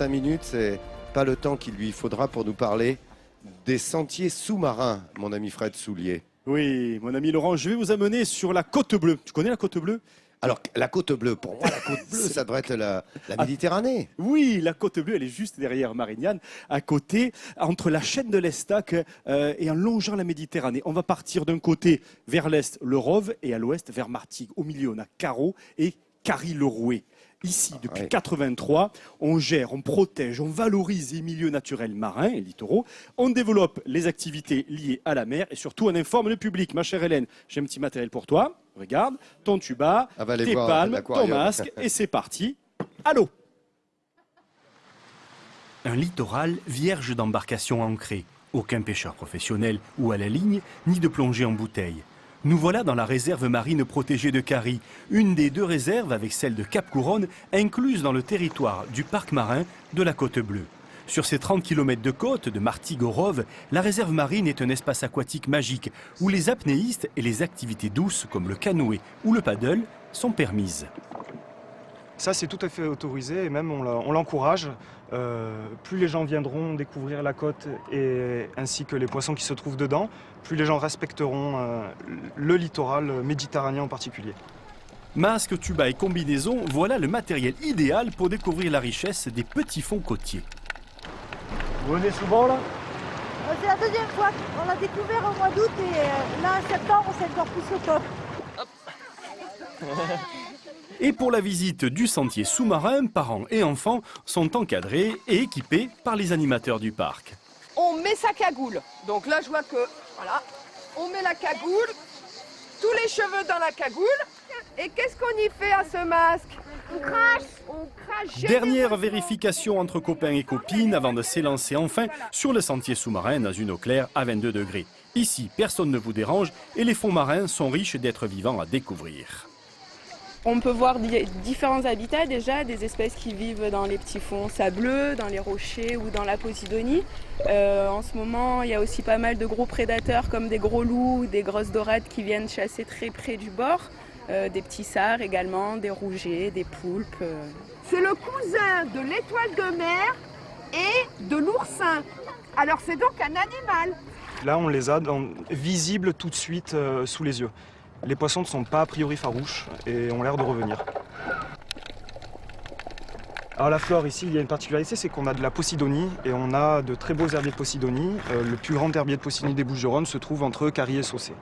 5 minutes, c'est pas le temps qu'il lui faudra pour nous parler des sentiers sous-marins, mon ami Fred Soulier. Oui, mon ami Laurent, je vais vous amener sur la Côte Bleue. Tu connais la Côte Bleue? Alors, la Côte Bleue, pour moi, la Côte Bleue, ça devrait être la Méditerranée. Oui, la Côte Bleue, elle est juste derrière Marignane, à côté, entre la chaîne de l'Estac et en longeant la Méditerranée. On va partir d'un côté vers l'est, le Rove, et à l'ouest, vers Martigues. Au milieu, on a Carreau et Carry-le-Rouet. Ici, depuis 83, on gère, on protège, on valorise les milieux naturels marins et littoraux, on développe les activités liées à la mer et surtout on informe le public. Ma chère Hélène, j'ai un petit matériel pour toi. Regarde, ton tuba, tes palmes, ton masque et c'est parti. À l'eau. Un littoral vierge d'embarcations ancrées. Aucun pêcheur professionnel ou à la ligne, ni de plongée en bouteille. Nous voilà dans la réserve marine protégée de Carry, une des deux réserves avec celle de Cap-Couronne, incluse dans le territoire du parc marin de la Côte Bleue. Sur ces 30 km de côte, de Martigues au Rove, la réserve marine est un espace aquatique magique où les apnéistes et les activités douces comme le canoë ou le paddle sont permises. Ça, c'est tout à fait autorisé et même on l'encourage. Plus les gens viendront découvrir la côte ainsi que les poissons qui se trouvent dedans, plus les gens respecteront le littoral méditerranéen en particulier. Masque, tuba et combinaison, voilà le matériel idéal pour découvrir la richesse des petits fonds côtiers. Vous venez souvent là? C'est la deuxième fois. On l'a découvert au mois d'août et là en septembre, c'est encore plus au top. Et pour la visite du sentier sous-marin, parents et enfants sont encadrés et équipés par les animateurs du parc. On met sa cagoule. Donc là, je vois que, voilà, on met la cagoule, tous les cheveux dans la cagoule. Et qu'est-ce qu'on y fait à ce masque? On crache. On crache. Dernière vérification entre copains et copines avant de s'élancer enfin sur le sentier sous-marin dans une eau claire à 22 degrés. Ici, personne ne vous dérange et les fonds marins sont riches d'êtres vivants à découvrir. On peut voir différents habitats déjà, des espèces qui vivent dans les petits fonds sableux, dans les rochers ou dans la Posidonie. En ce moment, il y a aussi pas mal de gros prédateurs comme des gros loups, des grosses dorades qui viennent chasser très près du bord. Des petits sards également, des rougets, des poulpes. C'est le cousin de l'étoile de mer et de l'oursin. Alors c'est donc un animal. Là, on les a visibles tout de suite sous les yeux. Les poissons ne sont pas a priori farouches et ont l'air de revenir. Alors la flore ici, il y a une particularité, c'est qu'on a de la Posidonie et on a de très beaux herbiers de Posidonie. Le plus grand herbier de Posidonie des Bouches-du-Rhône se trouve entre Carry et Saucé.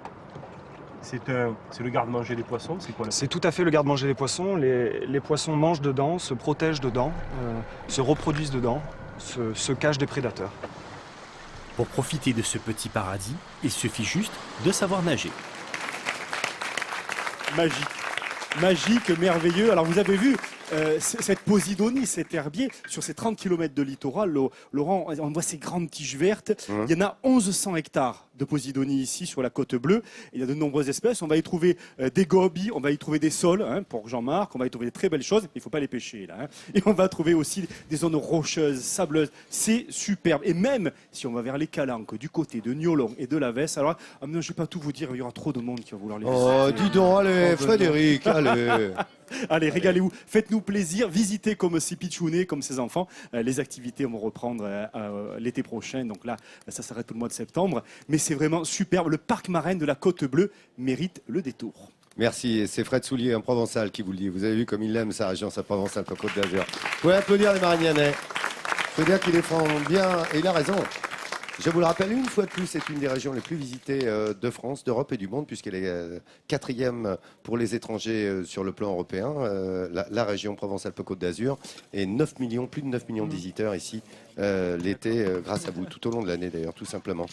C'est le garde-manger des poissons, c'est quoi? C'est tout à fait le garde-manger des poissons. Les poissons mangent dedans, se protègent dedans, se reproduisent dedans, se cachent des prédateurs. Pour profiter de ce petit paradis, il suffit juste de savoir nager. Magique, magique, merveilleux. Alors vous avez vu cette Posidonie, cet herbier, sur ces 30 km de littoral, Laurent, on voit ces grandes tiges vertes. Il y en a 1100 hectares de Posidonie ici sur la Côte Bleue. Il y a de nombreuses espèces. On va y trouver des gobies, on va y trouver des sols pour Jean-Marc, on va y trouver des très belles choses. Il ne faut pas les pêcher là. Et on va trouver aussi des zones rocheuses, sableuses. C'est superbe. Et même si on va vers les Calanques, du côté de Niolon et de la Vesse, alors je ne vais pas tout vous dire, il y aura trop de monde qui va vouloir les visiter. Oh, dis donc, allez, Frédéric, allez. Allez, régalez-vous, faites-nous plaisir, visitez comme ces pitchounets, comme ces enfants. Les activités vont reprendre l'été prochain, donc là, ça s'arrête tout le mois de septembre. Mais c'est vraiment superbe, le parc marin de la Côte Bleue mérite le détour. Merci, c'est Fred Soulier, un Provençal, qui vous le dit. Vous avez vu comme il aime sa région, sa Provençale, sa Côte d'Azur. Vous pouvez applaudir les Marignanais. Il faut dire qu'il défend bien, et il a raison. Je vous le rappelle une fois de plus, c'est une des régions les plus visitées de France, d'Europe et du monde, puisqu'elle est 4e pour les étrangers sur le plan européen, la région Provence-Alpes-Côte d'Azur, et 9 millions, plus de 9 millions de visiteurs ici l'été, grâce à vous, tout au long de l'année d'ailleurs, tout simplement.